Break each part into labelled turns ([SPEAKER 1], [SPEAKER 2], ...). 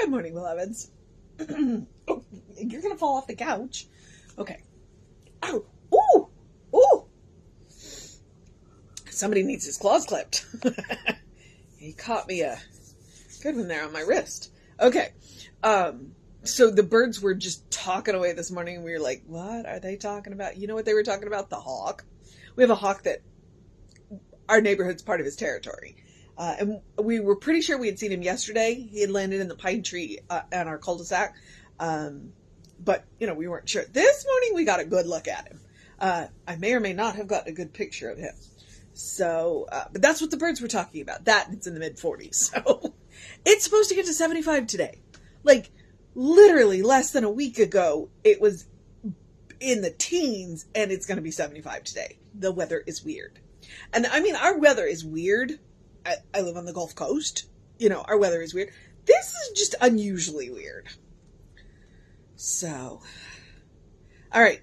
[SPEAKER 1] Good morning, beloveds. Oh, you're going to fall off the couch. Okay. Ow. Ooh. Ooh. Somebody needs his claws clipped. He caught me a good one there on my wrist. Okay. So the birds were just talking away this morning. We were like, what are they talking about? You know what they were talking about? The hawk. We have a hawk that our neighborhood's part of his territory. And we were pretty sure we had seen him yesterday. He had landed in the pine tree on our cul-de-sac. But, we weren't sure. This morning we got a good look at him. I may or may not have gotten a good picture of him. So, but that's what the birds were talking about. That, it's in the mid-40s. So, it's supposed to get to 75 today. Like, literally less than a week ago, it was in the teens, and it's going to be 75 today. The weather is weird. And, I mean, our weather is weird. I live on the Gulf Coast. Our weather is weird. This is just unusually weird. So, all right.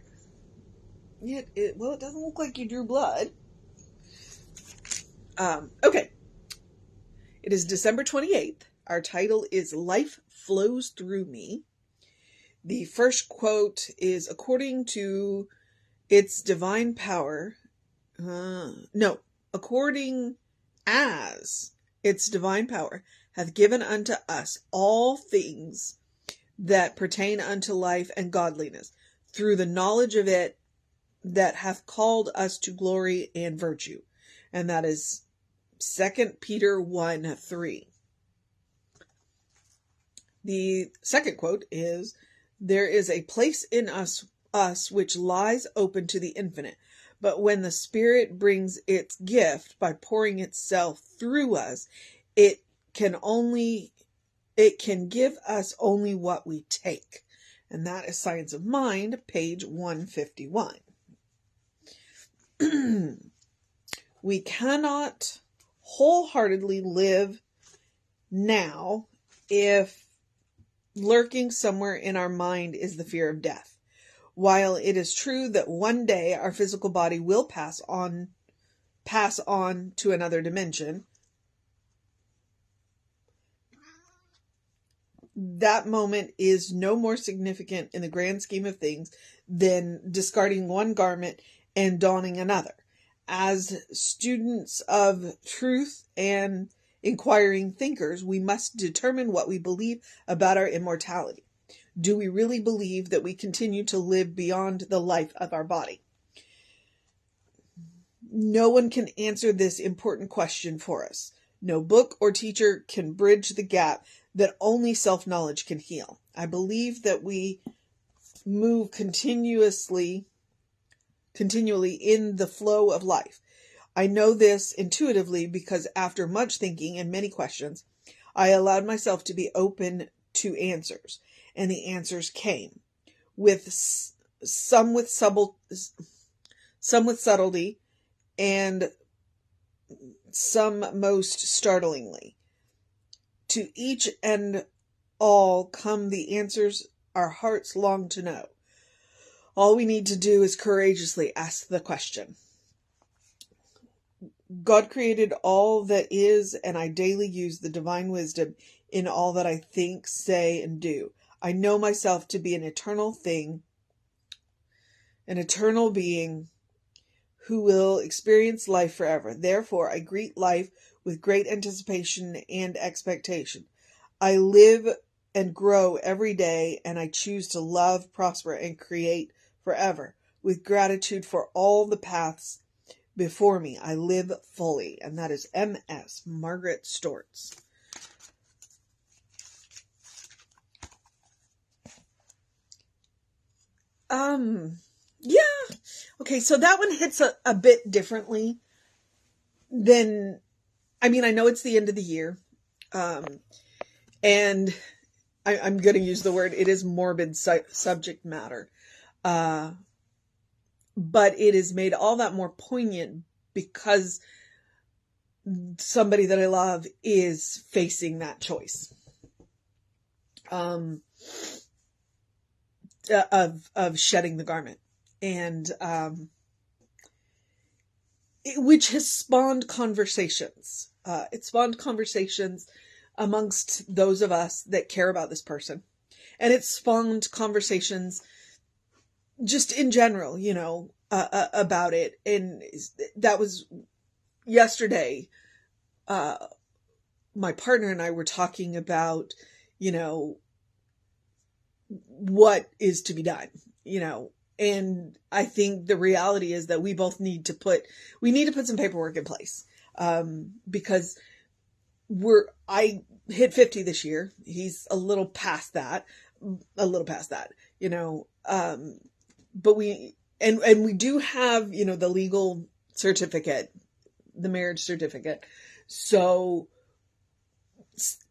[SPEAKER 1] It doesn't look like you drew blood. Okay. It is December 28th. Our title is Life Flows Through Me. The first quote is, according to its divine power, according as its divine power hath given unto us all things that pertain unto life and godliness, through the knowledge of it that hath called us to glory and virtue. And that is 2 Peter 1:3. The second quote is, there is a place in us which lies open to the infinite, but when the Spirit brings its gift by pouring itself through us, it can give us only what we take. And that is Science of Mind, page 151. We cannot wholeheartedly live now if lurking somewhere in our mind is the fear of death. While it is true that one day our physical body will pass on to another dimension, that moment is no more significant in the grand scheme of things than discarding one garment and donning another. As students of truth and inquiring thinkers, we must determine what we believe about our immortality. Do we really believe that we continue to live beyond the life of our body? No one can answer this important question for us. No book or teacher can bridge the gap that only self-knowledge can heal. I believe that we move continually in the flow of life. I know this intuitively because after much thinking and many questions, I allowed myself to be open to answers, and the answers came, some with subtlety, and some most startlingly. To each and all come the answers our hearts long to know. All we need to do is courageously ask the question. God created all that is, and I daily use the divine wisdom in all that I think, say, and do. I know myself to be an eternal thing, an eternal being who will experience life forever. Therefore, I greet life with great anticipation and expectation. I live and grow every day, and I choose to love, prosper, and create forever. With gratitude for all the paths before me, I live fully. And that is M.S. Margaret Stortz. Yeah. Okay, so that one hits a bit differently than, I know it's the end of the year. And I'm going to use the word, it is morbid subject matter. But it is made all that more poignant because somebody that I love is facing that choice. Of shedding the garment. And, which has spawned conversations. It spawned conversations amongst those of us that care about this person. And it spawned conversations just in general, about it. And that was yesterday. My partner and I were talking about, what is to be done, and I think the reality is that we both need to put some paperwork in place. Because I hit 50 this year. He's a little past that, but we do have, the legal certificate, the marriage certificate. So,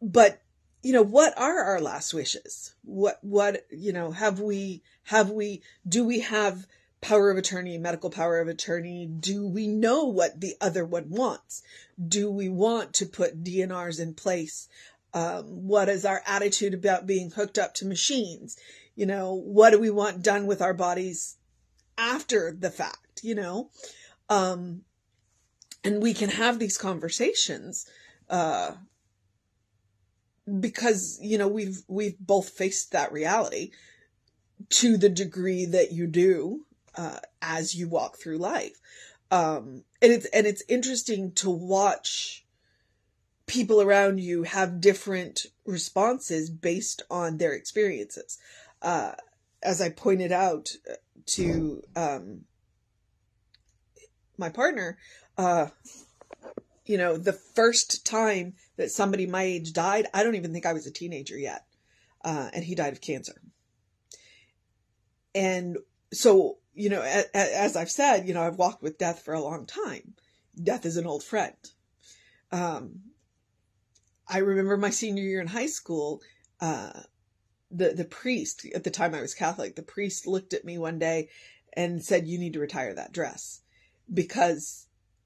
[SPEAKER 1] but, what are our last wishes? Do we have power of attorney, medical power of attorney? Do we know what the other one wants? Do we want to put DNRs in place? What is our attitude about being hooked up to machines? What do we want done with our bodies after the fact, and we can have these conversations, because, we've both faced that reality to the degree that you do, as you walk through life. And it's interesting to watch people around you have different responses based on their experiences. As I pointed out to, my partner, the first time that somebody my age died, I don't even think I was a teenager yet. And he died of cancer. And so, as I've said, I've walked with death for a long time. Death is an old friend. I remember my senior year in high school, the priest, at the time I was Catholic, the priest looked at me one day and said, "You need to retire that dress," because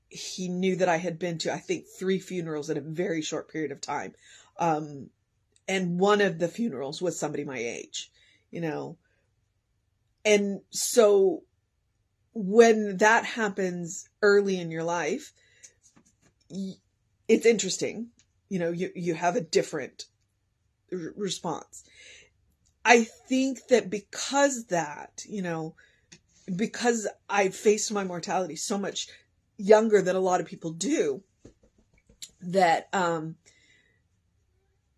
[SPEAKER 1] he knew that I had been to, I think, 3 funerals in a very short period of time. And one of the funerals was somebody my age, And so when that happens early in your life, it's interesting. You have a different response. I think that because I faced my mortality so much younger than a lot of people do, that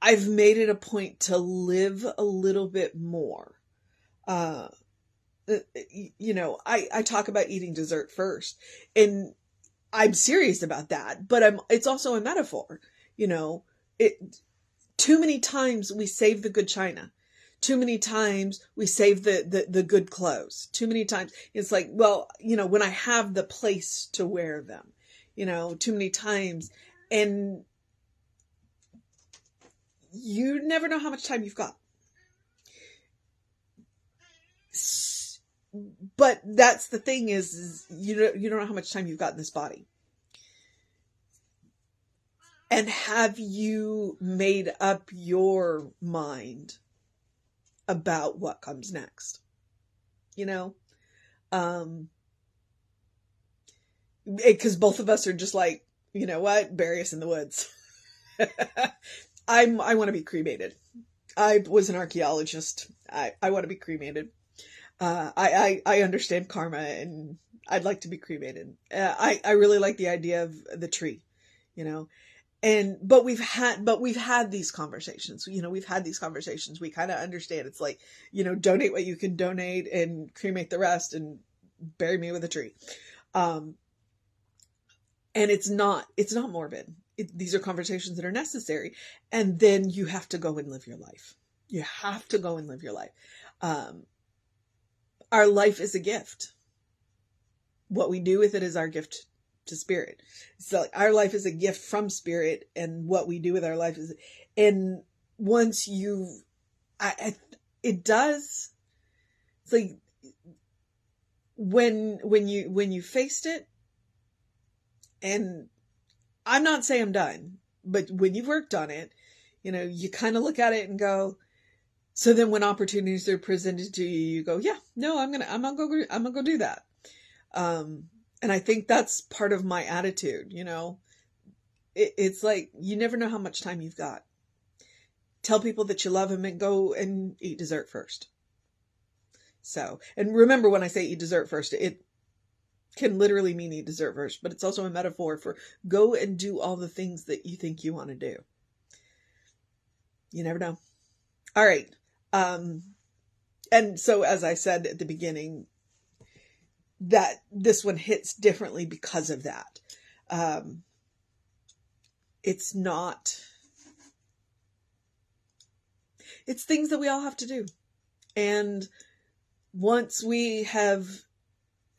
[SPEAKER 1] I've made it a point to live a little bit more. I talk about eating dessert first, and I'm serious about that, but it's also a metaphor. Too many times we save the good china. Too many times we save the good clothes. Too many times it's like, well, when I have the place to wear them, too many times, and you never know how much time you've got. But that's the thing is you don't know how much time you've got in this body. And have you made up your mind about what comes next? Because both of us are just like, what? Bury us in the woods. I want to be cremated. I was an archaeologist. I want to be cremated. I understand karma, and I'd like to be cremated. I really like the idea of the tree, but we've had these conversations. We've had these conversations. We kind of understand. It's like, donate what you can donate and cremate the rest and bury me with a tree. And it's not morbid. These are conversations that are necessary. And then you have to go and live your life. You have to go and live your life. Our life is a gift. What we do with it is our gift to spirit. So our life is a gift from spirit, and what we do with our life is, and once it does, it's like when you faced it, and I'm not saying I'm done, but when you've worked on it, you kind of look at it and go, so then when opportunities are presented to you, you go, yeah, no, I'm gonna go do that. And I think that's part of my attitude, it's like, you never know how much time you've got. tell people that you love them, and go and eat dessert first. So, and remember, when I say eat dessert first, it can literally mean eat dessert first, but it's also a metaphor for go and do all the things that you think you want to do. You never know. All right. And so, as I said at the beginning, that this one hits differently because of that. It's things that we all have to do. And once we have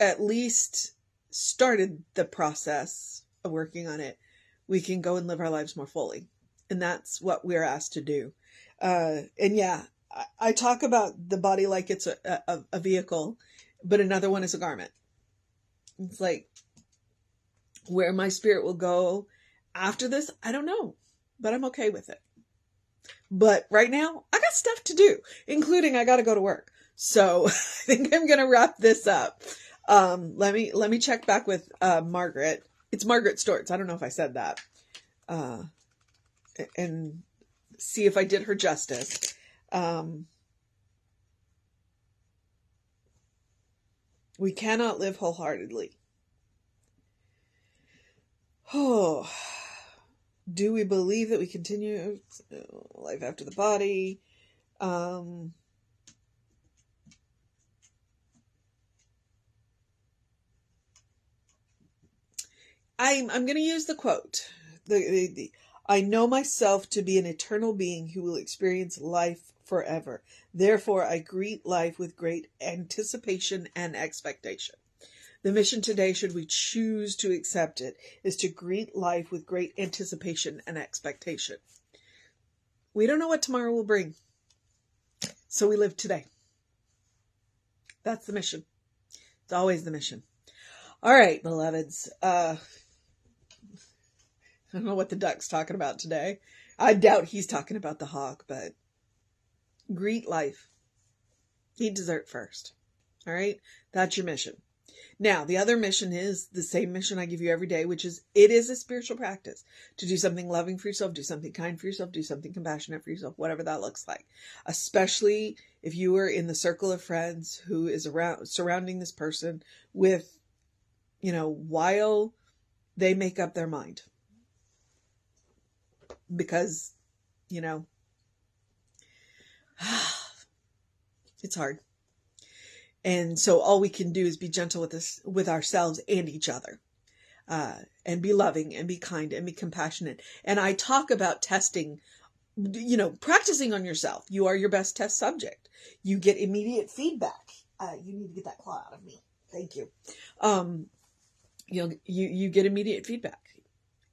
[SPEAKER 1] at least started the process of working on it, we can go and live our lives more fully. And that's what we're asked to do. And yeah, I talk about the body like it's a vehicle, but another one is a garment. It's like, where my spirit will go after this, I don't know, but I'm okay with it. But right now, I got stuff to do, including I got to go to work. So I think I'm going to wrap this up. Let me check back with Margaret. It's Margaret Stortz. I don't know if I said that. And see if I did her justice. We cannot live wholeheartedly. Oh, do we believe that we continue life after the body? I'm going to use the quote. I know myself to be an eternal being who will experience life forever. Therefore, I greet life with great anticipation and expectation. The mission today, should we choose to accept it, is to greet life with great anticipation and expectation. We don't know what tomorrow will bring, so we live today. That's the mission. It's always the mission. All right, beloveds. I don't know what the duck's talking about today. I doubt he's talking about the hawk, but greet life. Eat dessert first. All right? That's your mission. Now, the other mission is the same mission I give you every day, which is, it is a spiritual practice to do something loving for yourself, do something kind for yourself, do something compassionate for yourself, whatever that looks like. Especially if you are in the circle of friends who is surrounding this person with, while they make up their mind. Because, it's hard. And so all we can do is be gentle with ourselves and each other, and be loving and be kind and be compassionate. And I talk about testing, practicing on yourself. You are your best test subject. You get immediate feedback. You need to get that claw out of me. Thank you. You get immediate feedback.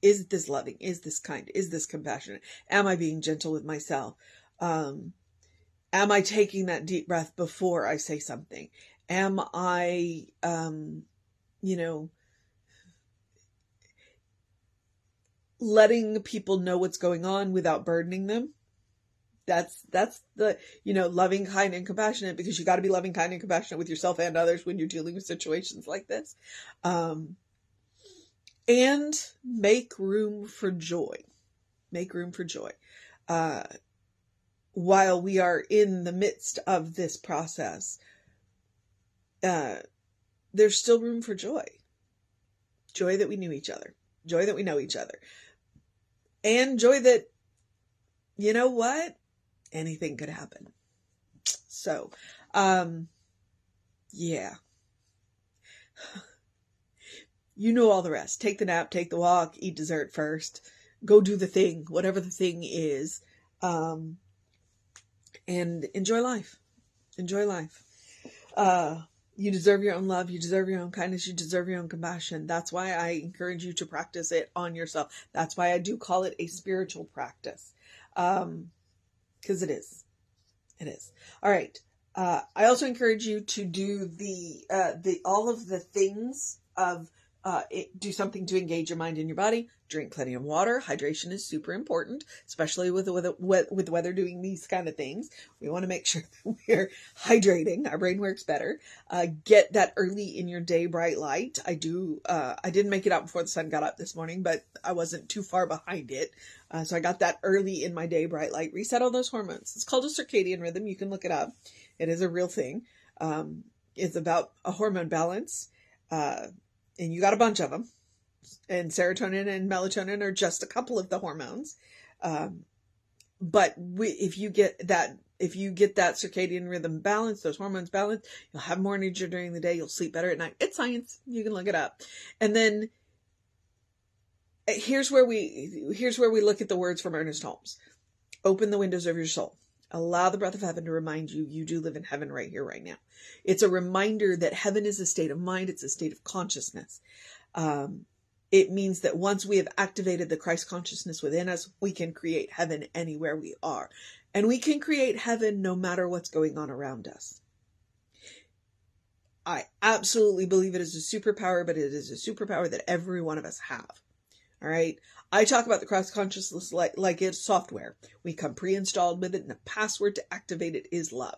[SPEAKER 1] Is this loving? Is this kind? Is this compassionate? Am I being gentle with myself? Am I taking that deep breath before I say something? Am I, letting people know what's going on without burdening them? That's the, loving, kind, and compassionate, because you got to be loving, kind, and compassionate with yourself and others when you're dealing with situations like this. And make room for joy. Make room for joy. While we are in the midst of this process, there's still room for joy. Joy that we knew each other. Joy that we know each other. And joy that, you know what? Anything could happen. So, yeah. You know all the rest. Take the nap, take the walk, eat dessert first. Go do the thing, whatever the thing is. And enjoy life. Enjoy life. You deserve your own love. You deserve your own kindness. You deserve your own compassion. That's why I encourage you to practice it on yourself. That's why I do call it a spiritual practice. Because it is. It is. All right. I also encourage you to do all of the things of do something to engage your mind and your body. Drink plenty of water. Hydration is super important, especially with the weather doing these kind of things. We want to make sure that we're hydrating. Our brain works better. Get that early in your day bright light. I didn't make it out before the sun got up this morning, but I wasn't too far behind it. So I got that early in my day bright light. Reset all those hormones. It's called a circadian rhythm. You can look it up. It is a real thing. It's about a hormone balance. And you got a bunch of them, and serotonin and melatonin are just a couple of the hormones. But if you get that circadian rhythm balance, those hormones balanced, you'll have more energy during the day. You'll sleep better at night. It's science. You can look it up. And then here's where we look at the words from Ernest Holmes. Open the windows of your soul. Allow the breath of heaven to remind you, you do live in heaven right here, right now. It's a reminder that heaven is a state of mind. It's a state of consciousness. It means that once we have activated the Christ consciousness within us, we can create heaven anywhere we are. And we can create heaven no matter what's going on around us. I absolutely believe it is a superpower, but it is a superpower that every one of us have. All right. I talk about the Christ consciousness like it's software. We come pre-installed with it, and the password to activate it is love.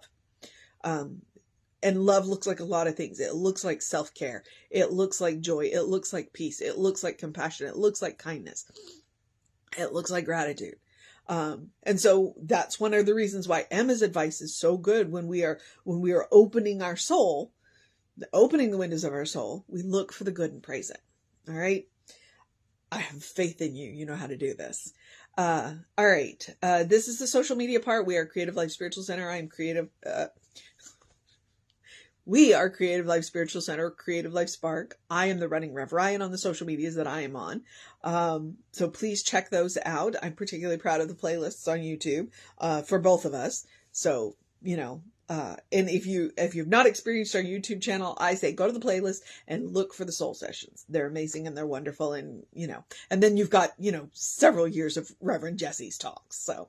[SPEAKER 1] And love looks like a lot of things. It looks like self-care. It looks like joy. It looks like peace. It looks like compassion. It looks like kindness. It looks like gratitude. And so that's one of the reasons why Emma's advice is so good when we are opening our soul, opening the windows of our soul, we look for the good and praise it. All right. I have faith in you. You know how to do this. All right. This is the social media part. We are Creative Life Spiritual Center. We are Creative Life Spiritual Center, Creative Life Spark. I am the running Rev Ryan on the social medias that I am on. So please check those out. I'm particularly proud of the playlists on YouTube, for both of us. So, and if you've not experienced our YouTube channel, I say go to the playlist and look for the soul sessions. They're amazing and they're wonderful. And, and then you've got, several years of Reverend Jesse's talks. So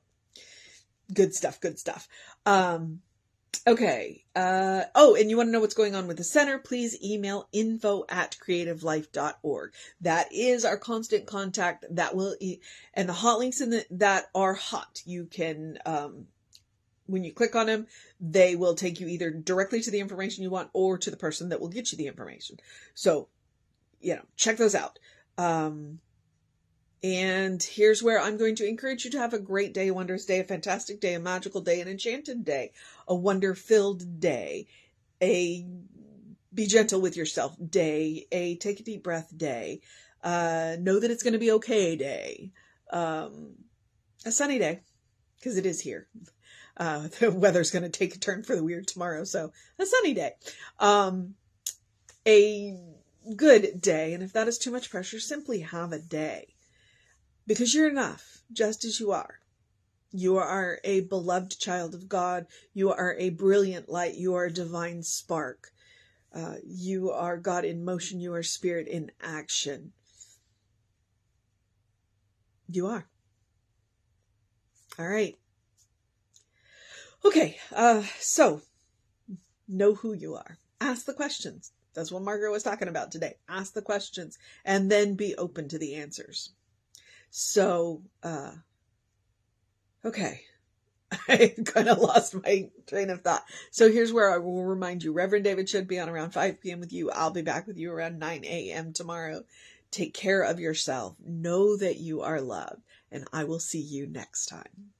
[SPEAKER 1] good stuff. Okay. And you want to know what's going on with the center, please email info@creativelife.org. That is our constant contact. And the hot links that are hot. You can, when you click on them, they will take you either directly to the information you want or to the person that will get you the information. So, check those out. And here's where I'm going to encourage you to have a great day, a wondrous day, a fantastic day, a magical day, an enchanted day, a wonder-filled day, a be gentle with yourself day, a take a deep breath day, know that it's going to be okay day, a sunny day, because it is here. The weather's going to take a turn for the weird tomorrow, so a sunny day. A good day, and if that is too much pressure, simply have a day. Because you're enough, just as you are. You are a beloved child of God. You are a brilliant light. You are a divine spark. You are God in motion. You are spirit in action. You are. All right. Okay, so know who you are. Ask the questions. That's what Margaret was talking about today. Ask the questions and then be open to the answers. So, okay, I kind of lost my train of thought. So here's where I will remind you, Reverend David should be on around 5 p.m. with you. I'll be back with you around 9 a.m. tomorrow. Take care of yourself. Know that you are loved, and I will see you next time.